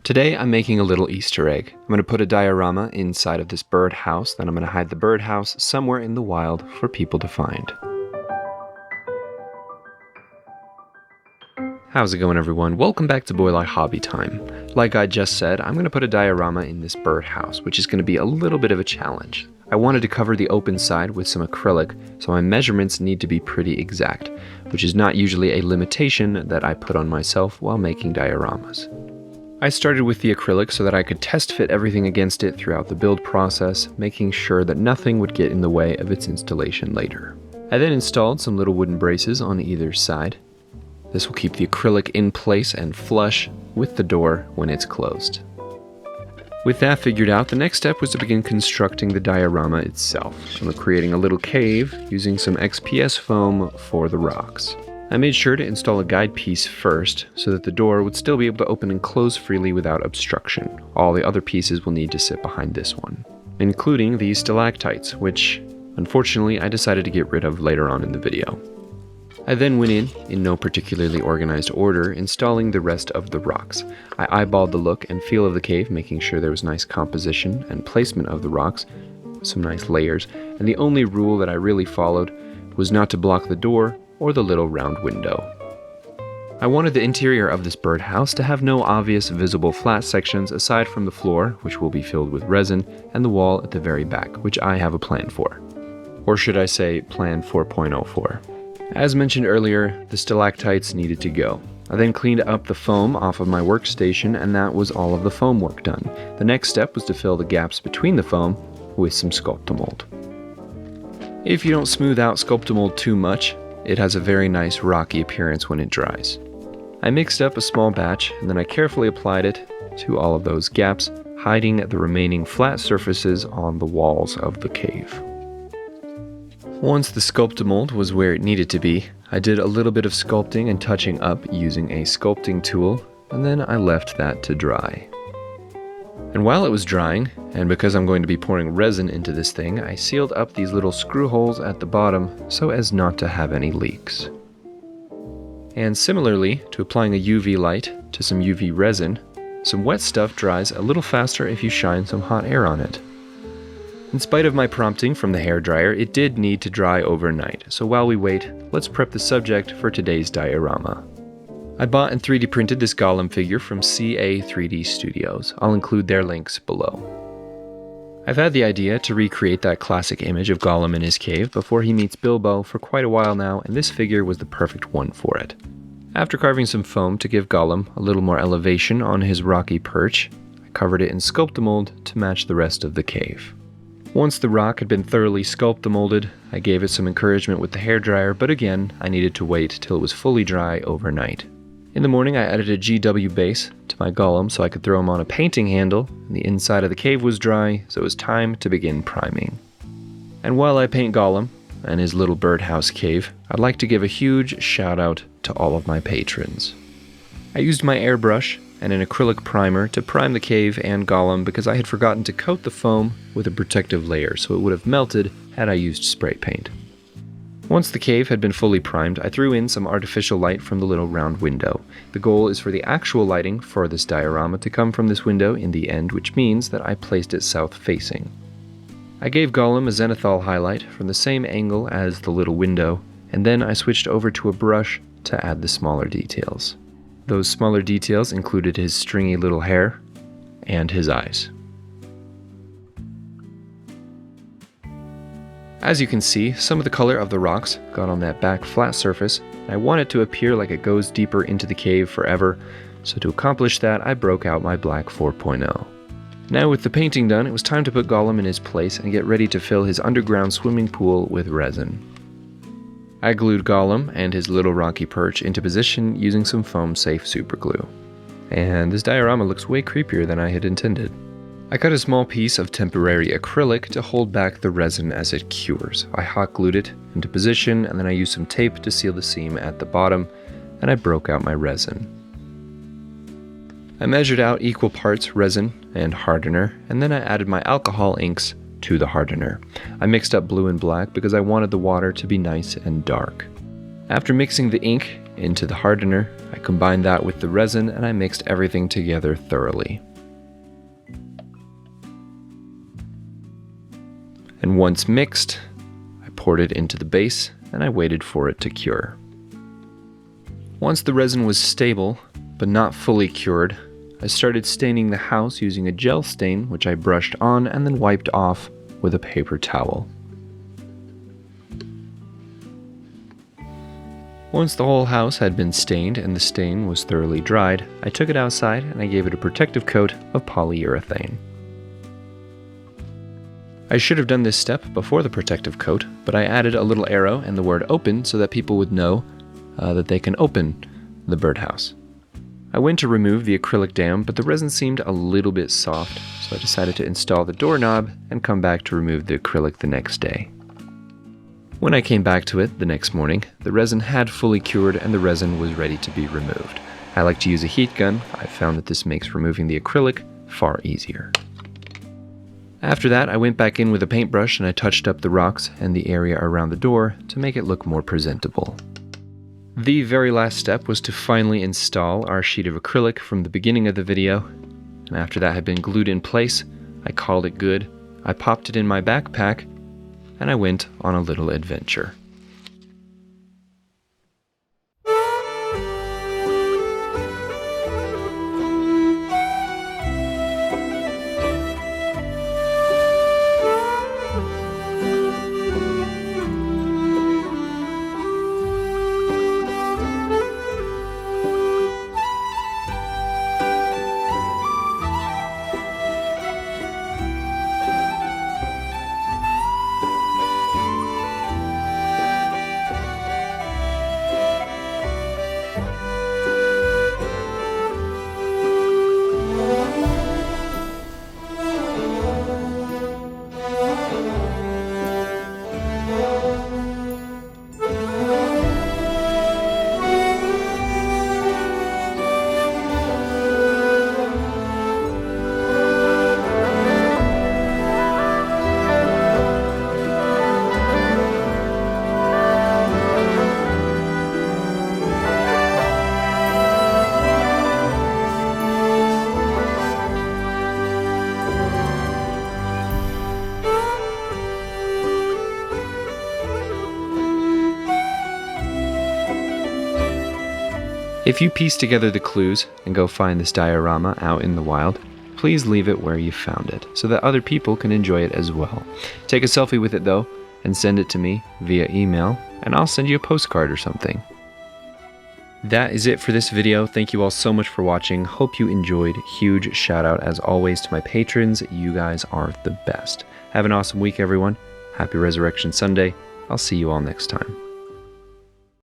Today I'm making a little Easter egg. I'm going to put a diorama inside of this birdhouse, then I'm going to hide the birdhouse somewhere in the wild for people to find. How's it going, everyone? Welcome back to Boy Like Hobby Time. Like I just said, I'm going to put a diorama in this birdhouse, which is going to be a little bit of a challenge. I wanted to cover the open side with some acrylic, so my measurements need to be pretty exact, which is not usually a limitation that I put on myself while making dioramas. I started with the acrylic so that I could test fit everything against it throughout the build process, making sure that nothing would get in the way of its installation later. I then installed some little wooden braces on either side. This will keep the acrylic in place and flush with the door when it's closed. With that figured out, the next step was to begin constructing the diorama itself. I'm creating a little cave using some XPS foam for the rocks. I made sure to install a guide piece first so that the door would still be able to open and close freely without obstruction. All the other pieces will need to sit behind this one, including these stalactites, which unfortunately I decided to get rid of later on in the video. I then went in no particularly organized order, installing the rest of the rocks. I eyeballed the look and feel of the cave, making sure there was nice composition and placement of the rocks, some nice layers, and the only rule that I really followed was not to block the door or the little round window. I wanted the interior of this birdhouse to have no obvious visible flat sections aside from the floor, which will be filled with resin, and the wall at the very back, which I have a plan for. Or should I say, plan 4.0 for. As mentioned earlier, the stalactites needed to go. I then cleaned up the foam off of my workstation, and that was all of the foam work done. The next step was to fill the gaps between the foam with some Sculptamold. If you don't smooth out Sculptamold too much, it has a very nice rocky appearance when it dries. I mixed up a small batch, and then I carefully applied it to all of those gaps, hiding the remaining flat surfaces on the walls of the cave. Once the Sculptamold was where it needed to be, I did a little bit of sculpting and touching up using a sculpting tool, and then I left that to dry. And while it was drying, and because I'm going to be pouring resin into this thing, I sealed up these little screw holes at the bottom so as not to have any leaks. And similarly to applying a UV light to some UV resin, some wet stuff dries a little faster if you shine some hot air on it. In spite of my prompting from the hairdryer, it did need to dry overnight, so while we wait, let's prep the subject for today's diorama. I bought and 3D printed this Gollum figure from CA 3D Studios. I'll include their links below. I've had the idea to recreate that classic image of Gollum in his cave before he meets Bilbo for quite a while now, and this figure was the perfect one for it. After carving some foam to give Gollum a little more elevation on his rocky perch, I covered it in Sculptamold to match the rest of the cave. Once the rock had been thoroughly Sculptamolded, I gave it some encouragement with the hairdryer, but again, I needed to wait till it was fully dry overnight. In the morning, I added a GW base to my Gollum so I could throw him on a painting handle, and the inside of the cave was dry, so it was time to begin priming. And while I paint Gollum and his little birdhouse cave, I'd like to give a huge shout out to all of my patrons. I used my airbrush and an acrylic primer to prime the cave and Gollum because I had forgotten to coat the foam with a protective layer so it would have melted had I used spray paint. Once the cave had been fully primed, I threw in some artificial light from the little round window. The goal is for the actual lighting for this diorama to come from this window in the end, which means that I placed it south facing. I gave Gollum a zenithal highlight from the same angle as the little window, and then I switched over to a brush to add the smaller details. Those smaller details included his stringy little hair and his eyes. As you can see, some of the color of the rocks got on that back flat surface, and I want it to appear like it goes deeper into the cave forever, so to accomplish that I broke out my black 4.0. Now with the painting done, it was time to put Gollum in his place and get ready to fill his underground swimming pool with resin. I glued Gollum and his little rocky perch into position using some foam-safe superglue. And this diorama looks way creepier than I had intended. I cut a small piece of temporary acrylic to hold back the resin as it cures. I hot glued it into position, and then I used some tape to seal the seam at the bottom, and I broke out my resin. I measured out equal parts resin and hardener, and then I added my alcohol inks to the hardener. I mixed up blue and black because I wanted the water to be nice and dark. After mixing the ink into the hardener, I combined that with the resin and I mixed everything together thoroughly. And once mixed, I poured it into the base and I waited for it to cure. Once the resin was stable, but not fully cured, I started staining the house using a gel stain which I brushed on and then wiped off with a paper towel. Once the whole house had been stained and the stain was thoroughly dried, I took it outside and I gave it a protective coat of polyurethane. I should have done this step before the protective coat, but I added a little arrow and the word open so that people would know that they can open the birdhouse. I went to remove the acrylic dam, but the resin seemed a little bit soft, so I decided to install the doorknob and come back to remove the acrylic the next day. When I came back to it the next morning, the resin had fully cured and the resin was ready to be removed. I like to use a heat gun. I found that this makes removing the acrylic far easier. After that, I went back in with a paintbrush and I touched up the rocks and the area around the door to make it look more presentable. The very last step was to finally install our sheet of acrylic from the beginning of the video, and after that had been glued in place, I called it good. I popped it in my backpack and I went on a little adventure. If you piece together the clues and go find this diorama out in the wild, please leave it where you found it so that other people can enjoy it as well. Take a selfie with it though and send it to me via email and I'll send you a postcard or something. That is it for this video. Thank you all so much for watching. Hope you enjoyed. Huge shout out as always to my patrons. You guys are the best. Have an awesome week everyone. Happy Resurrection Sunday. I'll see you all next time.